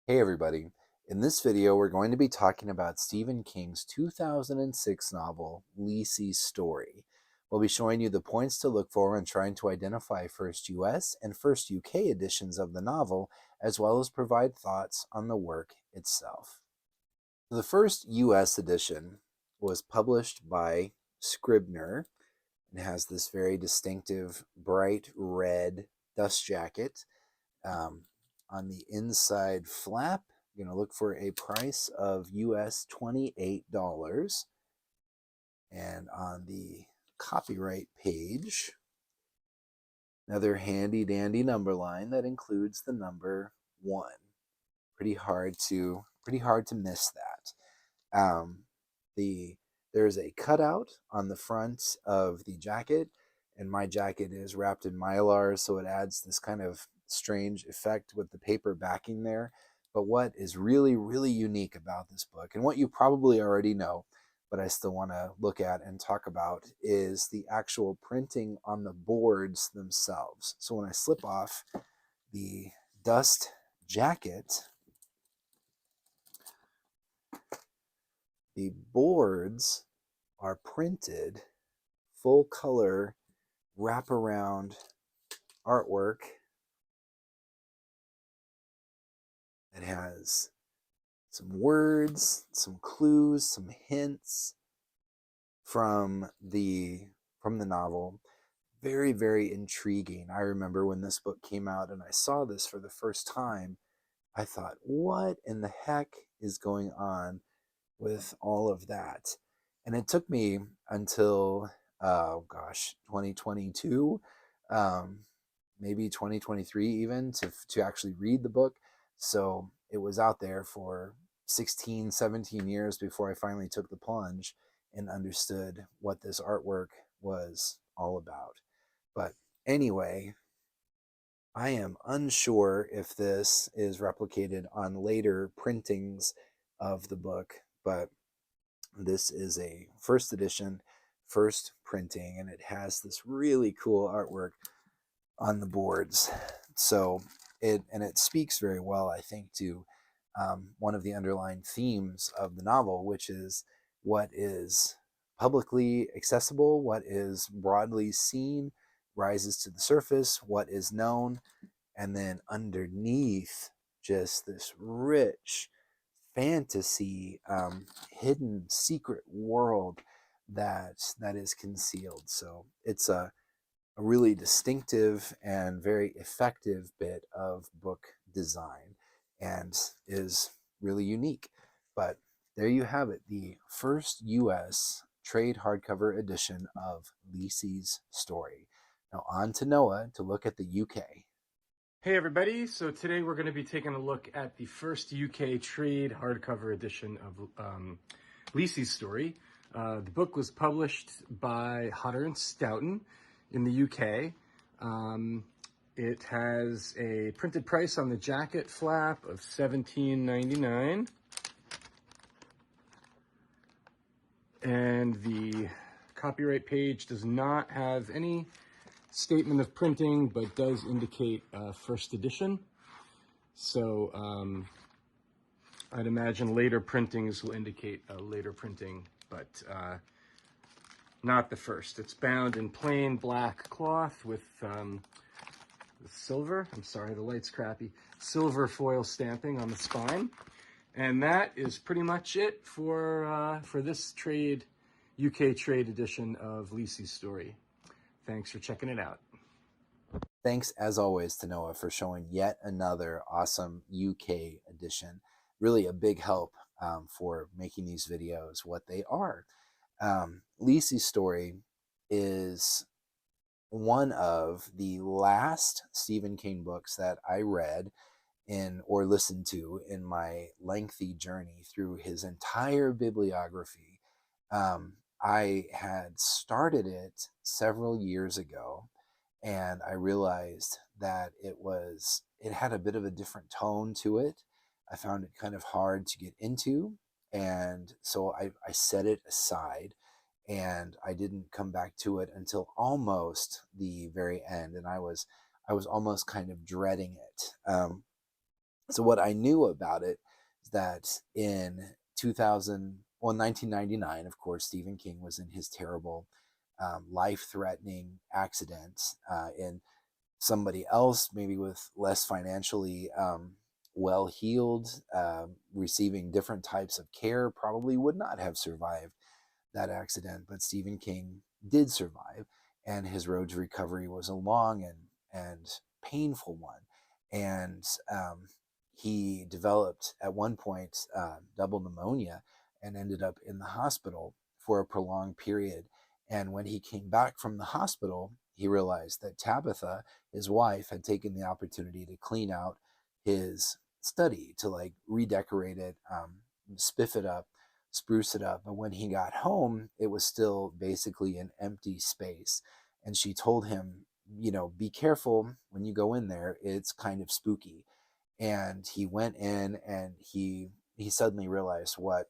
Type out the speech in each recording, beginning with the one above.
Hey everybody. In this video, we're going to be talking about Stephen King's 2006 novel, Lisey's Story. We'll be showing you the points to look for when trying to identify first US and first UK editions of the novel, as well as provide thoughts on the work itself. The first US edition was published by Scribner and has this very distinctive bright red dust jacket. On the inside flap, you're going to look for a price of US $28. And on the copyright page, another handy dandy number line that includes the number 1. Pretty hard to miss that. There's a cutout on the front of the jacket, and my jacket is wrapped in Mylar, so it adds this kind of strange effect with the paper backing there. But what is really, really unique about this book, and what you probably already know, but I still want to look at and talk about, is the actual printing on the boards themselves. So when I slip off the dust jacket, the boards are printed full color wraparound artwork that has some words, some clues, some hints from the novel. Very, very intriguing. I remember when this book came out and I saw this for the first time, I thought, what in the heck is going on with all of that? And it took me until 2022, maybe 2023 even, to actually read the book. So it was out there for 16, 17 years before I finally took the plunge and understood what this artwork was all about. But anyway, I am unsure if this is replicated on later printings of the book, but this is a first edition, first printing, and it has this really cool artwork on the boards. So it speaks very well, I think, to one of the underlying themes of the novel, which is what is publicly accessible, what is broadly seen, rises to the surface, what is known, and then underneath, just this rich fantasy, hidden secret world that is concealed. So it's a really distinctive and very effective bit of book design and is really unique. But there you have it, the first US trade hardcover edition of Lisey's Story. Now on to Noah to look at the UK. Hey everybody, so today we're going to be taking a look at the first UK trade hardcover edition of Lisey's Story. The book was published by Hodder and Stoughton in the UK. It has a printed price on the jacket flap of $17.99. And the copyright page does not have any statement of printing, but does indicate first edition. So I'd imagine later printings will indicate a later printing, but not the first. It's bound in plain black cloth with silver, I'm sorry, the light's crappy, silver foil stamping on the spine. And that is pretty much it for this UK trade edition of Lisey's Story. Thanks for checking it out. Thanks, as always, to Noah for showing yet another awesome UK edition. Really a big help for making these videos what they are. Lisey's Story is one of the last Stephen King books that I read in or listened to in my lengthy journey through his entire bibliography. I had started it several years ago, and I realized that it had a bit of a different tone to it. I found it kind of hard to get into, and so I set it aside, and I didn't come back to it until almost the very end, and I was almost kind of dreading it. So what I knew about it is that in 2000, well, 1999, of course, Stephen King was in his terrible, life-threatening accident, in somebody else, maybe with less financially, well healed, receiving different types of care, probably would not have survived that accident. But Stephen King did survive, and his road to recovery was a long and painful one. And he developed at one point double pneumonia and ended up in the hospital for a prolonged period. And when he came back from the hospital, he realized that Tabitha, his wife, had taken the opportunity to clean out his study, to like redecorate it, spiff it up, spruce it up. But when he got home, it was still basically an empty space. And she told him, be careful when you go in there. It's kind of spooky. And he went in, and he suddenly realized what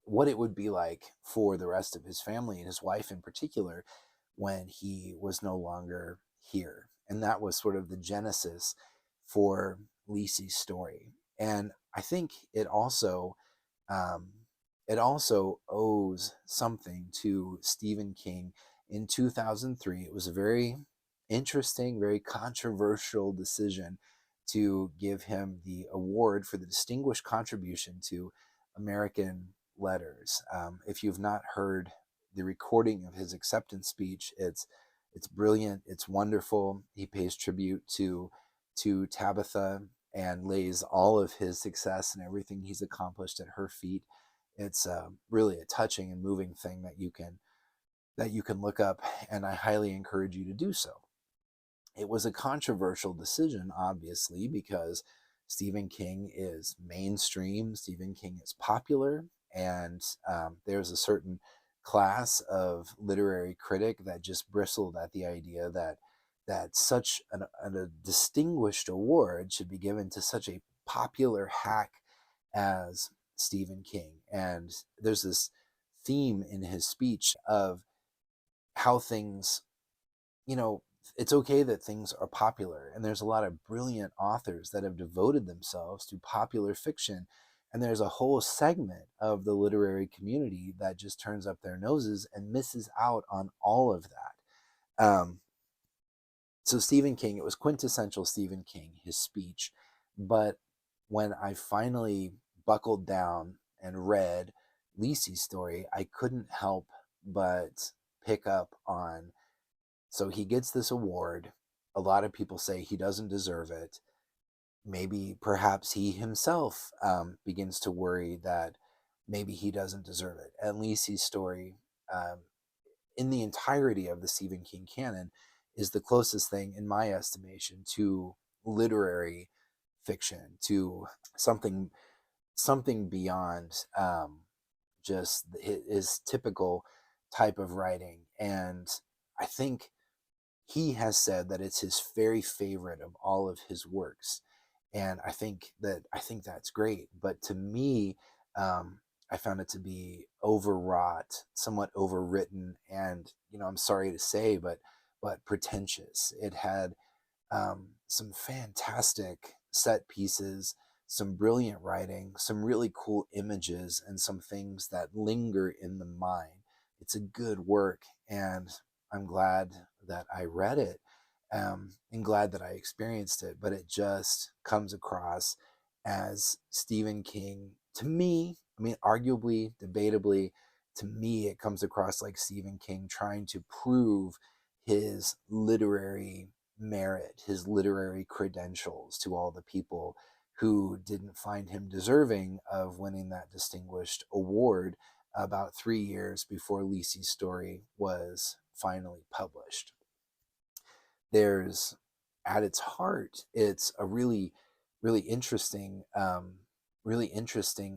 what it would be like for the rest of his family and his wife in particular when he was no longer here. And that was sort of the genesis for Lisey's story. And I think um, it also owes something to Stephen King. In 2003, it was a very interesting, very controversial decision to give him the award for the distinguished contribution to American letters. If you've not heard the recording of his acceptance speech, it's brilliant, it's wonderful. He pays tribute to Tabitha and lays all of his success and everything he's accomplished at her feet. It's really a touching and moving thing that you can look up, and I highly encourage you to do so. It was a controversial decision, obviously, because Stephen King is mainstream, Stephen King is popular, and there's a certain class of literary critic that just bristled at the idea that such a distinguished award should be given to such a popular hack as Stephen King. And there's this theme in his speech of how things, you know, it's okay that things are popular. And there's a lot of brilliant authors that have devoted themselves to popular fiction. And there's a whole segment of the literary community that just turns up their noses and misses out on all of that. So Stephen King, it was quintessential Stephen King, his speech. But when I finally buckled down and read Lisey's story, I couldn't help but pick up on, so he gets this award. A lot of people say he doesn't deserve it. Maybe perhaps he himself begins to worry that maybe he doesn't deserve it. At Lisey's story, um, in the entirety of the Stephen King canon, is the closest thing, in my estimation, to literary fiction, to something something beyond just his typical type of writing. And I think he has said that it's his very favorite of all of his works. And I think that's great. But to me, I found it to be overwrought, somewhat overwritten, and I'm sorry to say, but pretentious. It had some fantastic set pieces, some brilliant writing, some really cool images, and some things that linger in the mind. It's a good work, and I'm glad that I read it, and glad that I experienced it. But it just comes across as Stephen King to me. I mean, arguably, debatably, to me, it comes across like Stephen King trying to prove his literary merit, his literary credentials to all the people who didn't find him deserving of winning that distinguished award about 3 years before Lisey's story was finally published. There's, at its heart, it's a really interesting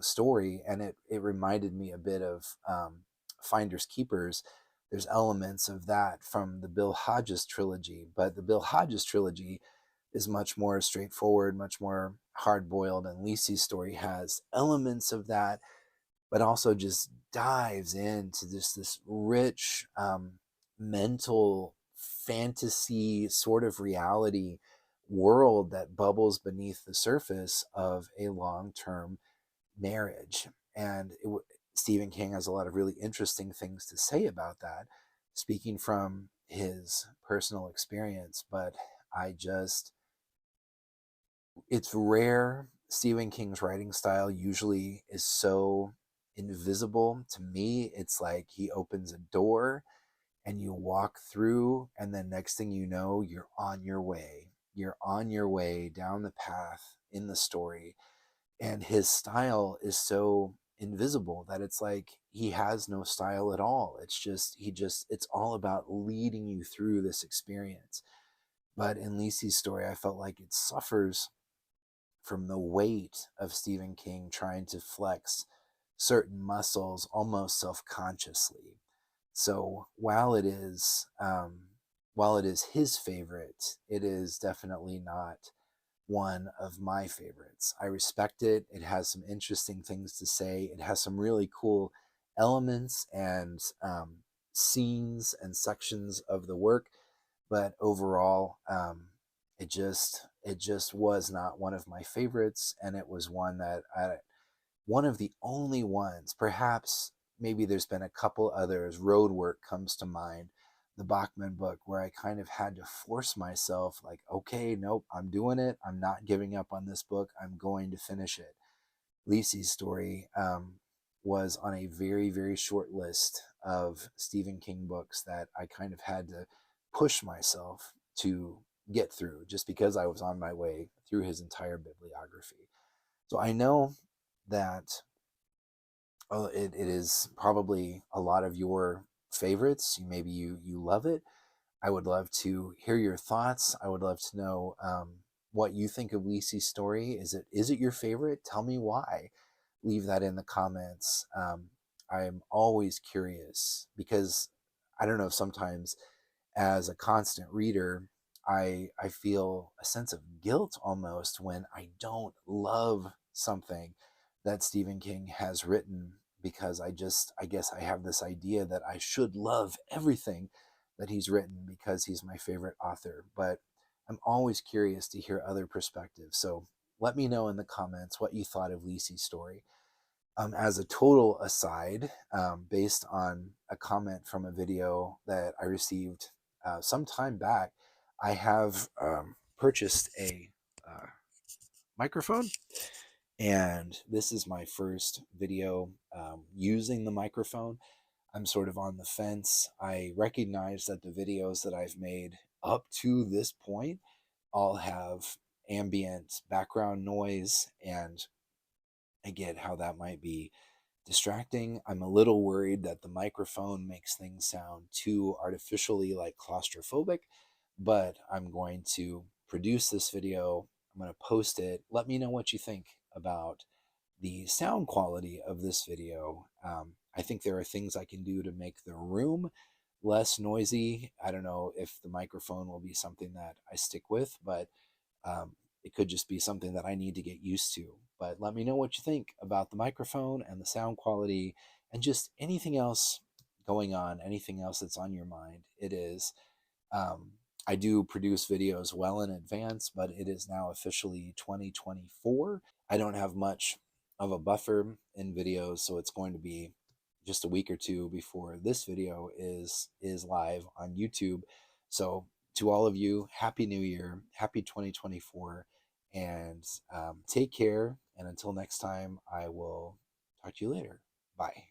story, and it reminded me a bit of Finders Keepers. There's elements of that from the Bill Hodges trilogy, but the Bill Hodges trilogy is much more straightforward, much more hard boiled, and Lisey's story has elements of that, but also just dives into this rich, mental fantasy sort of reality world that bubbles beneath the surface of a long-term marriage. And Stephen King has a lot of really interesting things to say about that, speaking from his personal experience. But I just, it's rare. Stephen King's writing style usually is so invisible to me. It's like he opens a door and you walk through, and then next thing you know, you're on your way. You're on your way down the path in the story. And his style is so invisible that it's like he has no style at all. It's just, it's all about leading you through this experience. But in Lisey's story, I felt like it suffers from the weight of Stephen King trying to flex certain muscles almost self-consciously. So while it is his favorite, it is definitely not one of my favorites. I respect it. It has some interesting things to say. It has some really cool elements and scenes and sections of the work, but overall, it just was not one of my favorites, and it was one that one of the only ones, perhaps maybe there's been a couple others. Roadwork comes to mind, the Bachman book, where I kind of had to force myself, like, okay, nope, I'm doing it. I'm not giving up on this book. I'm going to finish it. Lisey's story was on a very, very short list of Stephen King books that I kind of had to push myself to get through just because I was on my way through his entire bibliography. So I know that it is probably a lot of your favorites. Maybe you love it. I would love to hear your thoughts. I would love to know what you think of Lisey's story. Is it your favorite? Tell me why. Leave that in the comments. I'm always curious because I don't know, sometimes as a constant reader, I feel a sense of guilt almost when I don't love something that Stephen King has written, because I guess I have this idea that I should love everything that he's written because he's my favorite author. But I'm always curious to hear other perspectives. So let me know in the comments what you thought of Lisey's story. As a total aside, based on a comment from a video that I received some time back, I have purchased a uh, microphone, and this is my first video using the microphone. I'm sort of on the fence. I recognize that the videos that I've made up to this point all have ambient background noise, and I get how that might be distracting. I'm a little worried that the microphone makes things sound too artificially like claustrophobic, but I'm going to produce this video. I'm going to post it. Let me know what you think about the sound quality of this video. I think there are things I can do to make the room less noisy. I don't know if the microphone will be something that I stick with, but it could just be something that I need to get used to. But let me know what you think about the microphone and the sound quality and just anything else going on, anything else that's on your mind. It is, I do produce videos well in advance, but it is now officially 2024. I don't have much of a buffer in videos, so it's going to be just a week or two before this video is live on YouTube. So to all of you, happy new year, happy 2024, and take care. And until next time, I will talk to you later. Bye.